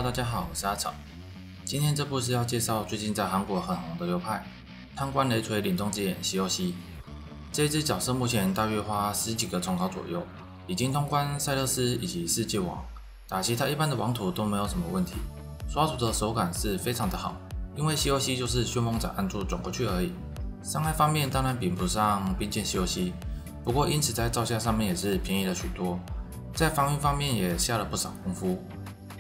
大家好，我是阿草。今天这部是要介绍最近在韩国很红的流派贪官雷锤领动之眼西游西。这一支角色目前大约花10几个重考左右，已经通关赛勒斯以及世界王，打其他一般的王图都没有什么问题，刷图的手感是非常的好。因为西游西就是旋风斩按住转过去而已，伤害方面当然比不上冰剑西游西，不过因此在造价上面也是便宜了许多，在防御方面也下了不少功夫。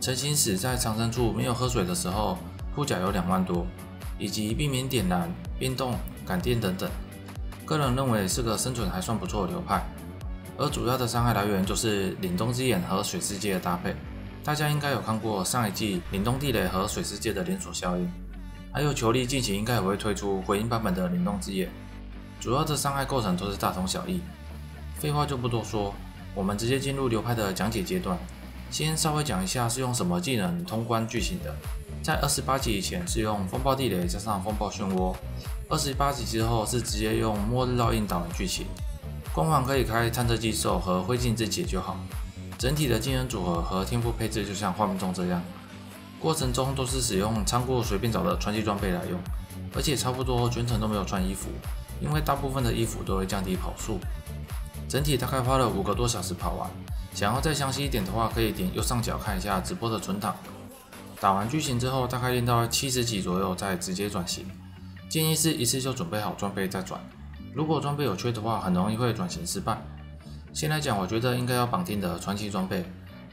成型时在藏身处没有喝水的时候，护甲有2万多，以及避免点燃、变动、感电等等。个人认为是个生存还算不错的流派，而主要的伤害来源就是凛冬之眼和水世界的搭配。大家应该有看过上一季凛冬地雷和水世界的连锁效应，还有球力近期应该也会推出回音版本的凛冬之眼。主要的伤害构成都是大同小异。废话就不多说，我们直接进入流派的讲解阶段。先稍微讲一下是用什么技能通关剧情的。在28级以前是用风暴地雷加上风暴漩涡，28级之后是直接用末日烙印打完剧情。光环可以开探测寄兽和灰烬之血就好。整体的技能组合和天赋配置就像画面中这样，过程中都是使用仓库随便找的传奇装备来用，而且差不多全程都没有穿衣服，因为大部分的衣服都会降低跑速。整体大概花了5个多小时跑完。想要再详细一点的话，可以点右上角看一下直播的存档。打完剧情之后，大概练到70级左右再直接转型。建议是一次就准备好装备再转，如果装备有缺的话，很容易会转型失败。先来讲，我觉得应该要绑定的传奇装备，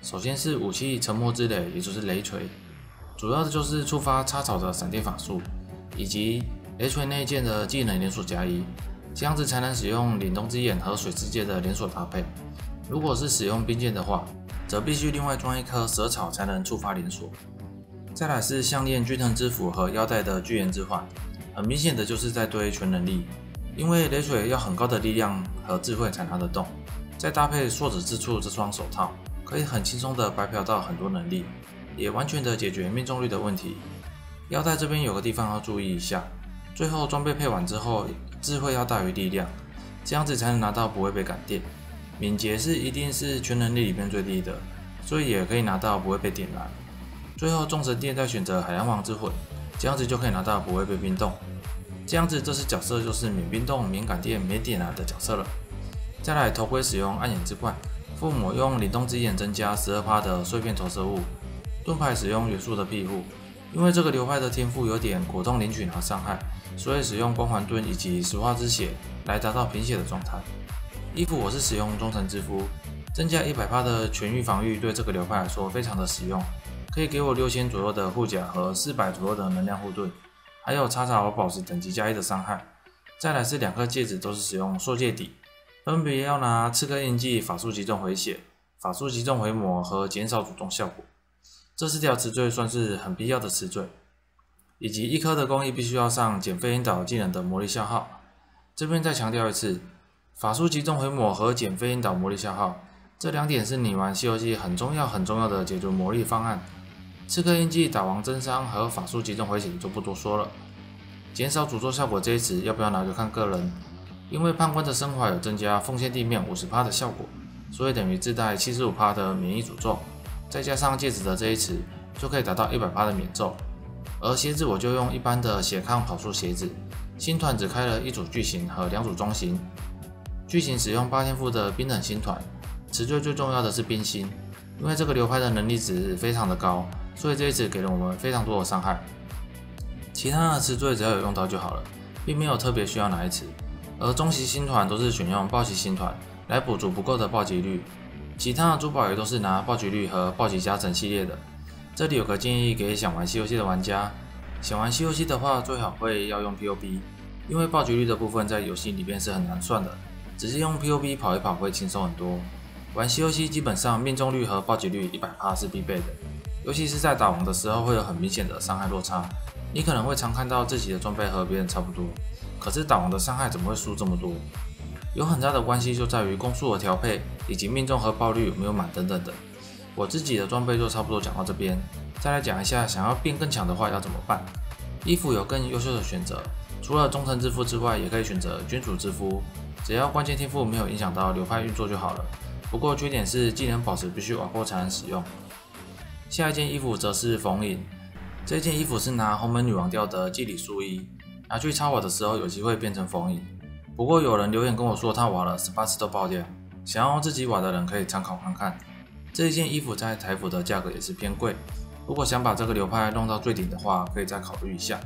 首先是武器沉默之雷，也就是雷锤，主要的就是触发插草的闪电法术，以及雷锤内建的技能连锁加1，这样子才能使用凛冬之眼和水世界的连锁搭配。如果是使用冰剑的话，则必须另外装一颗蛇草才能触发连锁。再来是项链均衡之斧和腰带的巨岩之环，很明显的就是在堆全能力，因为雷锤要很高的力量和智慧才拿得动，再搭配硕子之处这双手套，可以很轻松的白嫖到很多能力，也完全的解决命中率的问题。腰带这边有个地方要注意一下，最后装备配完之后，智慧要大于力量，这样子才能拿到不会被感电。敏捷是一定是全能力里面最低的，所以也可以拿到不会被点燃。最后众神殿再选择海洋王之魂，这样子就可以拿到不会被冰冻。这样子这次角色就是免冰冻、免感电、免点燃的角色了。再来头盔使用暗眼之冠，附魔用凛冬之眼增加12%的碎片投射物，盾牌使用元素的庇护。因为这个流派的天赋有点果冻领取拿伤害，所以使用光环盾以及石化之血来达到贫血的状态。衣服我是使用忠诚之肤，增加100%的全域防御，对这个流派来说非常的实用，可以给我6000左右的护甲和400左右的能量护盾，还有插槽宝石等级加1的伤害。再来是2颗戒指都是使用硕戒底，分别要拿刺客印记、法术击中回血、法术击中回魔和减少主动效果。这4条词缀算是很必要的词缀，以及1颗的工艺必须要上减废引导技能的魔力消耗。这边再强调一次。法术集中回魔和减废引导魔力消耗，这2点是你玩西游记很重要的解决魔力方案。刺客印记、打王增伤和法术集中回血就不多说了。减少诅咒效果这一词要不要拿就看个人，因为判官的升华有增加奉献地面50%的效果，所以等于自带75%的免疫诅咒，再加上戒指的这一词就可以达到100%的免咒。而鞋子我就用一般的血抗跑速鞋子，星团只开了1组巨型和2组中型。剧情使用8天赋的冰冷星团，词缀最重要的是冰心，因为这个流派的能力值非常的高，所以这一次给了我们非常多的伤害。其他的词缀只要有用到就好了，并没有特别需要哪一词。而中级星团都是选用暴击星团来补足不够的暴击率，其他的珠宝也都是拿暴击率和暴击加成系列的。这里有个建议给想玩西游戏的玩家，想玩西游戏的话最好会要用 POB， 因为暴击率的部分在游戏里面是很难算的。直接用 POB 跑一跑会轻松很多。玩西游戏基本上命中率和暴击率100%是必备的，尤其是在打王的时候会有很明显的伤害落差。你可能会常看到自己的装备和别人差不多，可是打王的伤害怎么会输这么多？有很大的关系就在于攻速的调配以及命中和爆率有没有满等等的。我自己的装备就差不多讲到这边，再来讲一下想要变更强的话要怎么办。衣服有更优秀的选择，除了忠诚之肤之外，也可以选择君主之肤。只要关键天赋没有影响到流派运作就好了，不过缺点是技能宝石必须瓦过才能使用。下一件衣服则是缝影，这件衣服是拿红门女王调的祭礼素衣，拿去擦瓦的时候有机会变成缝影。不过有人留言跟我说他瓦了18次都爆掉，想要自己瓦的人可以参考看看。这一件衣服在台服的价格也是偏贵，如果想把这个流派弄到最顶的话，可以再考虑一下。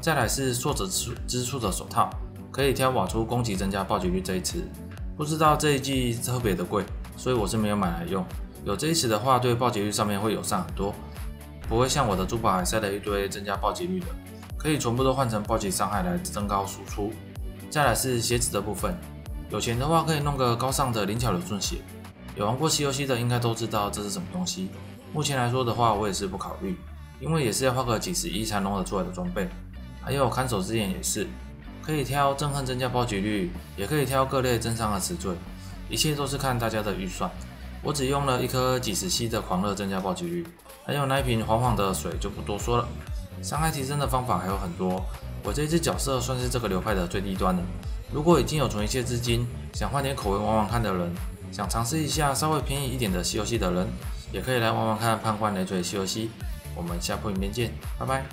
再来是挫折之处的手套，可以挑瓦出攻击增加暴击率这一词，不知道这一季特别的贵，所以我是没有买来用。有这一词的话，对暴击率上面会友善很多，不会像我的珠宝海塞了一堆增加暴击率的，可以全部都换成暴击伤害来增高输出。再来是鞋子的部分，有钱的话可以弄个高尚的灵巧流顺鞋，有玩过西游戏的应该都知道这是什么东西。目前来说的话，我也是不考虑，因为也是要花个几十亿才弄得出来的装备。还有看守之眼也是，可以挑憎恨增加暴击率，也可以挑各类增伤的词缀，一切都是看大家的预算。我只用了一颗几十吸的狂热增加暴击率，还有那一瓶黄黄的水就不多说了。伤害提升的方法还有很多，我这只角色算是这个流派的最低端了。如果已经有存一些资金，想换点口味玩玩看的人，想尝试一下稍微便宜一点的西游戏的人，也可以来玩玩看判官雷锤西游戏。我们下部影片见，拜拜。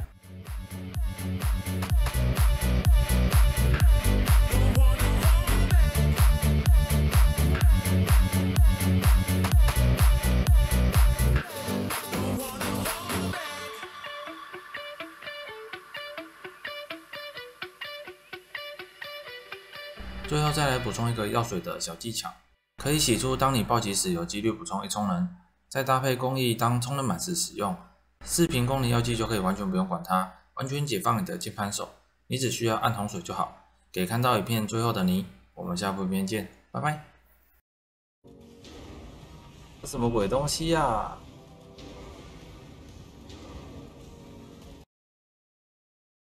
最后再来补充一个药水的小技巧，可以洗出当你暴击时有几率补充一充能，再搭配工艺当充能满时使用，4瓶功能药剂就可以完全不用管它，完全解放你的键盘手，你只需要按红水就好。给看到影片最后的你，我们下部影片见，拜拜。什么鬼东西啊？